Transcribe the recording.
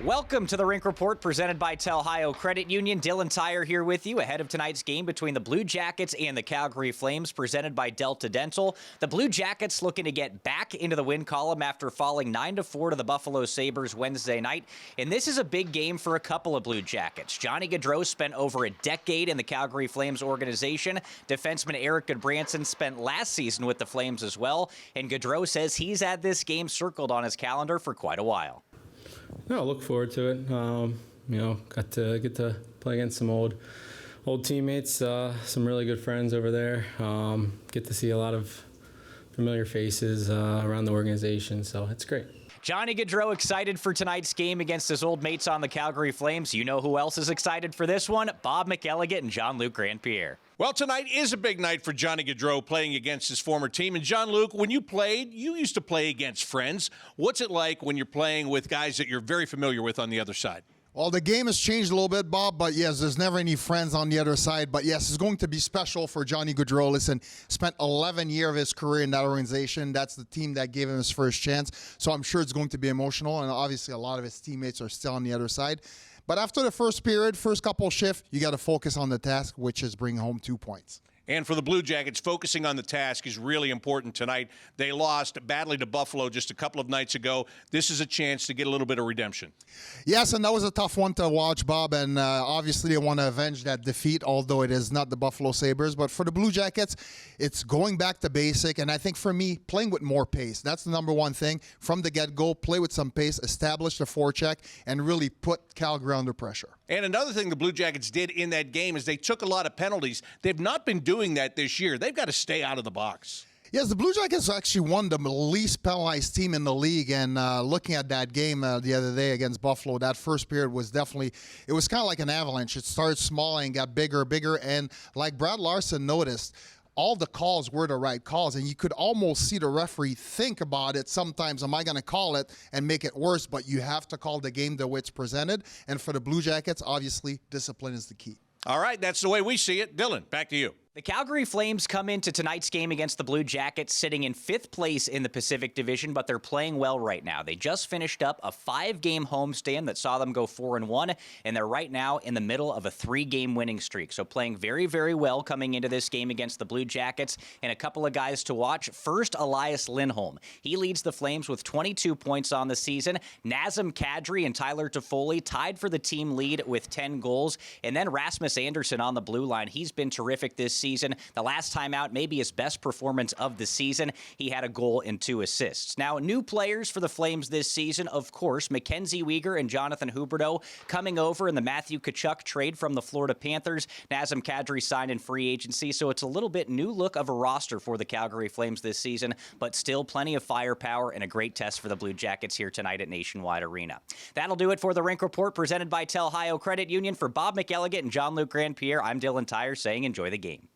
Welcome to the Rink Report presented by Telhio Credit Union. Dylan Tyre here with you ahead of tonight's game between the Blue Jackets and the Calgary Flames presented by Delta Dental. The Blue Jackets looking to get back into the win column after falling 9-4 to the Buffalo Sabres Wednesday night. And this is a big game for a couple of Blue Jackets. Johnny Gaudreau spent over a decade in the Calgary Flames organization. Defenseman Erik Gudbranson spent last season with the Flames as well. And Gaudreau says he's had this game circled on his calendar for quite a while. No, I look forward to it. Got to get to play against some old teammates, some really good friends over there. Get to see a lot of familiar faces around the organization, so it's great. Johnny Gaudreau excited for tonight's game against his old mates on the Calgary Flames. You know who else is excited for this one? Bob McElligott and Jean-Luc Grandpierre. Well, tonight is a big night for Johnny Gaudreau playing against his former team. And Jean-Luc, when you played, you used to play against friends. What's it like when you're playing with guys that you're very familiar with on the other side? Well, the game has changed a little bit, Bob, but yes, there's never any friends on the other side. But yes, it's going to be special for Johnny Gaudreau. Listen, spent 11 years of his career in that organization. That's the team that gave him his first chance. So I'm sure it's going to be emotional, and obviously a lot of his teammates are still on the other side. But after the first period, first couple shifts, you got to focus on the task, which is bring home 2 points. And for the Blue Jackets, focusing on the task is really important tonight. They lost badly to Buffalo just a couple of nights ago. This is a chance to get a little bit of redemption. Yes, and that was a tough one to watch, Bob, and obviously they want to avenge that defeat, although it is not the Buffalo Sabres. But for the Blue Jackets, it's going back to basic, and I think for me, playing with more pace. That's the number one thing. From the get-go, play with some pace, establish the forecheck, and really put Calgary under pressure. And another thing the Blue Jackets did in that game is they took a lot of penalties. They've not been doing that this year. They've got to stay out of the box. Yes, the Blue Jackets actually won the least penalized team in the league, and looking at that game the other day against Buffalo, that first period was definitely, it was kind of like an avalanche. It started small and got bigger, and like Brad Larson noticed, all the calls were the right calls, and you could almost see the referee think about it sometimes. Am I going to call it and make it worse? But you have to call the game the way it's presented, and for the Blue Jackets, obviously, discipline is the key. All right, that's the way we see it. Dylan, back to you. The Calgary Flames come into tonight's game against the Blue Jackets sitting in 5th place in the Pacific Division, but they're playing well right now. They just finished up a 5-game homestand that saw them go 4-1, and they're right now in the middle of a 3-game winning streak. So playing very, very well coming into this game against the Blue Jackets. And a couple of guys to watch. First, Elias Lindholm. He leads the Flames with 22 points on the season. Nazem Kadri and Tyler Toffoli tied for the team lead with 10 goals. And then Rasmus Andersson on the blue line. He's been terrific this season. The last time out, maybe his best performance of the season. He had a goal and 2 assists. Now, new players for the Flames this season, of course, Mackenzie Weegar and Jonathan Huberdeau coming over in the Matthew Tkachuk trade from the Florida Panthers. Nazem Kadri signed in free agency, so it's a little bit new look of a roster for the Calgary Flames this season, but still plenty of firepower and a great test for the Blue Jackets here tonight at Nationwide Arena. That'll do it for the Rink Report presented by Telhio Credit Union. For Bob McElligott and Jean-Luc Grandpierre, I'm Dylan Tyre saying enjoy the game.